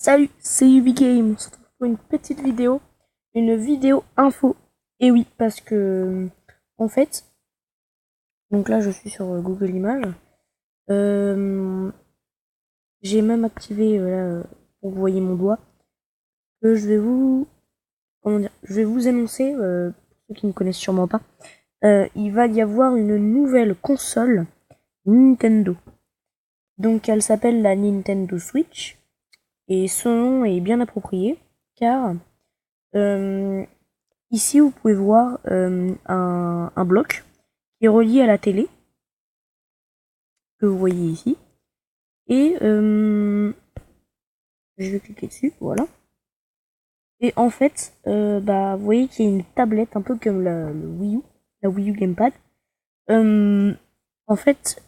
Salut, c'est UbiGame. On se retrouve pour une vidéo info. Et oui, parce que en fait, donc là je suis sur Google Images. J'ai même activé pour que vous voyez mon doigt que je vais vous annoncer pour ceux qui ne connaissent sûrement pas. Il va y avoir une nouvelle console Nintendo. Donc elle s'appelle la Nintendo Switch et son nom est bien approprié car euh, ici, vous pouvez voir un bloc qui est relié à la télé, que vous voyez ici. Et je vais cliquer dessus, voilà. Et en fait, vous voyez qu'il y a une tablette, un peu comme le Wii U, la Wii U Gamepad. En fait,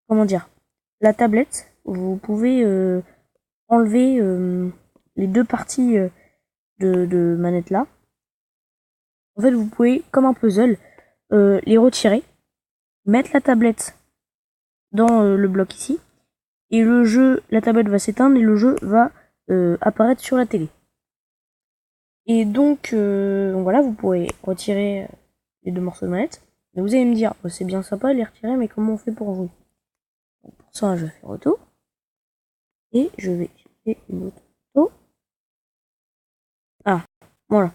comment dire, la tablette, vous pouvez enlever les deux parties de manette là. En fait, vous pouvez, comme un puzzle, les retirer, mettre la tablette dans le bloc ici, et la tablette va s'éteindre et le jeu va apparaître sur la télé. Et donc voilà, vous pourrez retirer les deux morceaux de manette. Mais vous allez me dire, oh, c'est bien sympa de les retirer, mais comment on fait pour jouer? Donc, pour ça, je vais faire retour. Et je vais chercher une autre photo. Ah, voilà.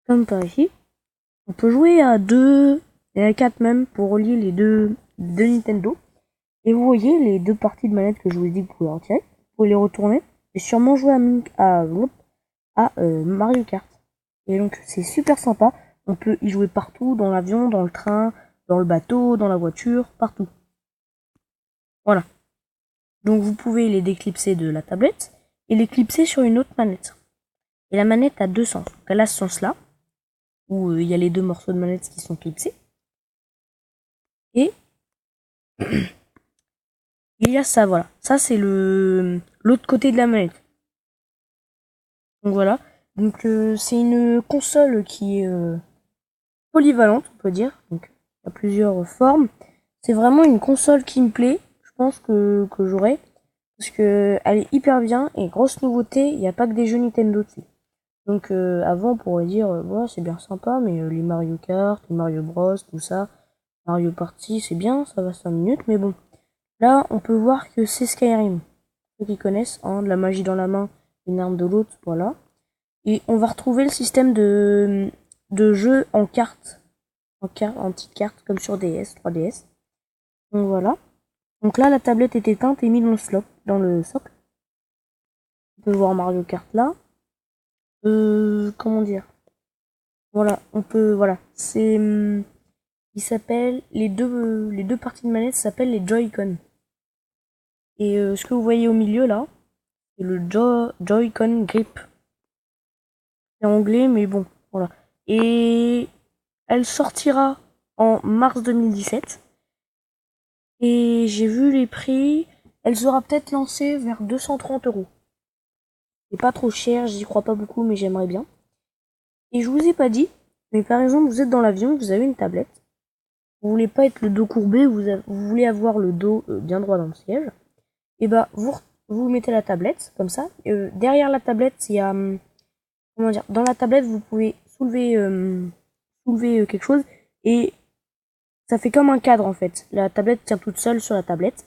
Comme par ici. On peut jouer à 2 et à 4 même pour relier les deux Nintendo. Et vous voyez les deux parties de manette que je vous ai dit que vous pouvez retirer. Vous pouvez les retourner et sûrement jouer à Mario Kart. Et donc c'est super sympa. On peut y jouer partout, dans l'avion, dans le train, dans le bateau, dans la voiture, partout. Voilà. Donc vous pouvez les déclipser de la tablette et les clipser sur une autre manette. Et la manette a deux sens. Donc elle a ce sens-là, où il y a les deux morceaux de manette qui sont clipsés. Et il y a ça, voilà. Ça c'est l'autre côté de la manette. Donc voilà. Donc c'est une console qui est polyvalente, on peut dire. Donc il y a plusieurs formes. C'est vraiment une console qui me plaît. Je pense que j'aurai. Parce que elle est hyper bien. Et grosse nouveauté, il n'y a pas que des jeux Nintendo dessus. Donc avant on pourrait dire ouais, c'est bien sympa, mais les Mario Kart, les Mario Bros, tout ça, Mario Party, c'est bien, ça va 5 minutes, mais bon. Là on peut voir que c'est Skyrim. Ceux qui connaissent, hein, de la magie dans la main, une arme de l'autre, voilà. Et on va retrouver le système de jeu en cartes, en petites cartes, comme sur DS, 3DS. Donc voilà. Donc là, la tablette est éteinte et mise dans le socle. On peut voir Mario Kart là. Comment dire? Voilà, voilà. Il s'appelle, les deux parties de manette s'appellent les Joy-Con. Et ce que vous voyez au milieu là, c'est le Joy-Con Grip. C'est anglais, mais bon, voilà. Et elle sortira en mars 2017. Et j'ai vu les prix. Elle sera peut-être lancée vers 230 €. C'est pas trop cher, j'y crois pas beaucoup, mais j'aimerais bien. Et je vous ai pas dit, mais par exemple, vous êtes dans l'avion, vous avez une tablette. Vous voulez pas être le dos courbé, vous voulez avoir le dos bien droit dans le siège. Et bah, vous mettez la tablette, comme ça. Derrière la tablette, il y a... comment dire? Dans la tablette, vous pouvez soulever quelque chose. Et ça fait comme un cadre, en fait. La tablette tient toute seule sur la tablette.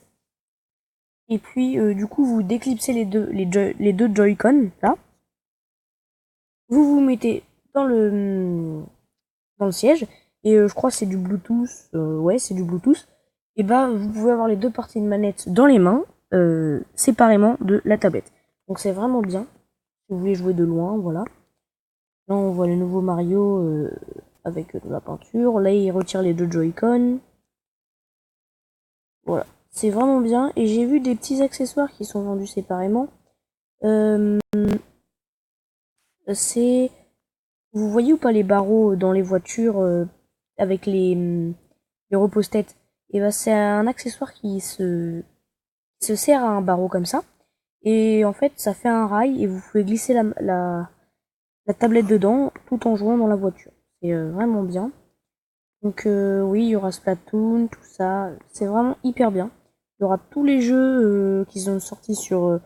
Et puis, du coup, vous déclipsez les deux Joy-Con, là. Vous vous mettez dans le siège. Et je crois que c'est du Bluetooth. Ouais, c'est du Bluetooth. Et bah, vous pouvez avoir les deux parties de manette dans les mains, séparément de la tablette. Donc c'est vraiment bien. Si vous voulez jouer de loin, voilà. Là, on voit le nouveau Mario avec de la peinture. Là, il retire les deux Joy-Con. Voilà. C'est vraiment bien. Et j'ai vu des petits accessoires qui sont vendus séparément. Euh, c'est... Vous voyez ou pas les barreaux dans les voitures avec les repose-têtes? Et bah, c'est un accessoire qui se sert à un barreau comme ça. Et en fait, ça fait un rail et vous pouvez glisser la tablette dedans tout en jouant dans la voiture. C'est vraiment bien. Donc oui, il y aura Splatoon, tout ça. C'est vraiment hyper bien. Il y aura tous les jeux qui sont sortis sur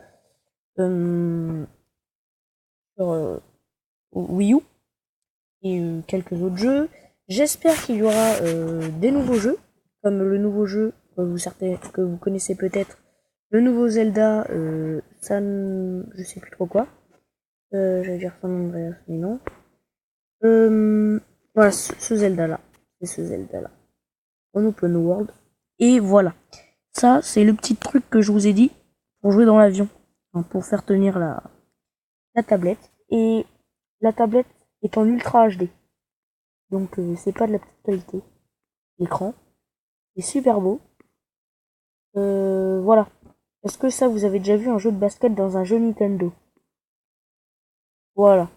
sur Wii U et quelques autres jeux. J'espère qu'il y aura des nouveaux jeux, comme le nouveau jeu que vous connaissez peut-être, le nouveau Zelda, je sais plus trop quoi. J'allais dire San Andreas, mais non. Voilà, ce Zelda-là. C'est ce Zelda-là. En open world. Et voilà. Ça, c'est le petit truc que je vous ai dit pour jouer dans l'avion. Hein, pour faire tenir la tablette. Et la tablette est en Ultra HD. Donc c'est pas de la petite qualité. L'écran est super beau. Voilà. Est-ce que ça, vous avez déjà vu un jeu de basket dans un jeu Nintendo? Voilà.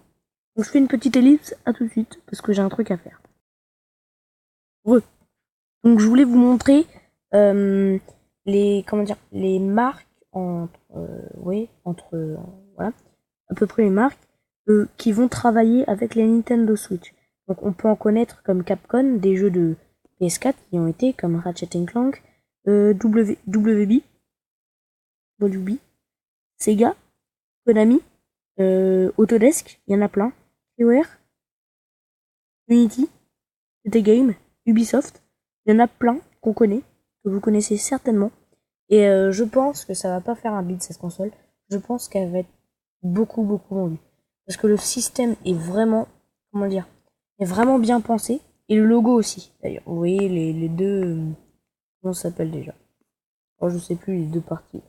Donc je fais une petite ellipse, à tout de suite, parce que j'ai un truc à faire. Donc je voulais vous montrer les marques voilà, à peu près les marques qui vont travailler avec les Nintendo Switch. Donc on peut en connaître comme Capcom, des jeux de PS4 qui ont été comme Ratchet Clank, WB, Sega, Konami, Autodesk, il y en a plein, BioWare, Unity, TT Game, Ubisoft, il y en a plein qu'on connaît, que vous connaissez certainement. Et je pense que ça va pas faire un bid cette console. Je pense qu'elle va être beaucoup vendue. Parce que le système est vraiment, comment dire, est vraiment bien pensé. Et le logo aussi, d'ailleurs. Vous voyez les deux, comment ça s'appelle déjà? Oh, je sais plus les deux parties.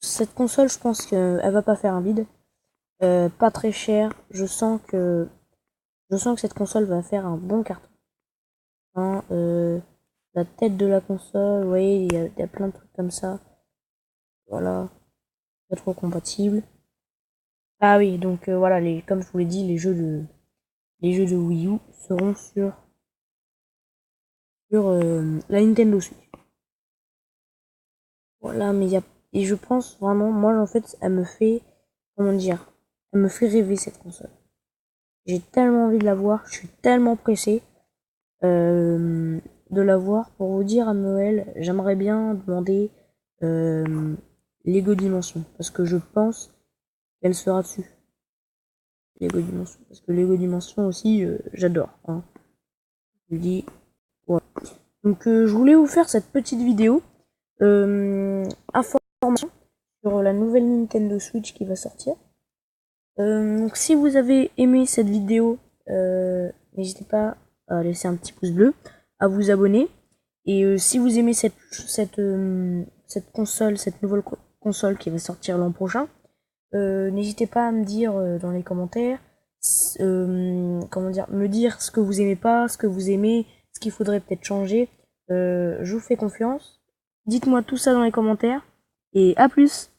Cette console, je pense qu'elle va pas faire un bid. Pas très cher. Je sens que cette console va faire un bon carton. Hein, la tête de la console, vous voyez, il y a plein de trucs comme ça. Voilà. Rétro-compatible. Ah oui, donc voilà, comme je vous l'ai dit, les jeux de Wii U seront sur la Nintendo Switch. Voilà, mais et je pense vraiment, moi en fait, elle me fait, comment dire, elle me fait rêver cette console. J'ai tellement envie de la voir, je suis tellement pressé de la voir. Pour vous dire, à Noël, j'aimerais bien demander Lego Dimension, parce que je pense qu'elle sera dessus. Lego Dimension, parce que Lego Dimension aussi, j'adore. Hein. Je dis, voilà. Donc je voulais vous faire cette petite vidéo information sur la nouvelle Nintendo Switch qui va sortir. Donc si vous avez aimé cette vidéo, n'hésitez pas à laisser un petit pouce bleu, à vous abonner. Et si vous aimez cette console, cette nouvelle console qui va sortir l'an prochain, n'hésitez pas à me dire dans les commentaires, comment dire, me dire ce que vous aimez pas, ce que vous aimez, ce qu'il faudrait peut-être changer. Je vous fais confiance. Dites-moi tout ça dans les commentaires. Et à plus!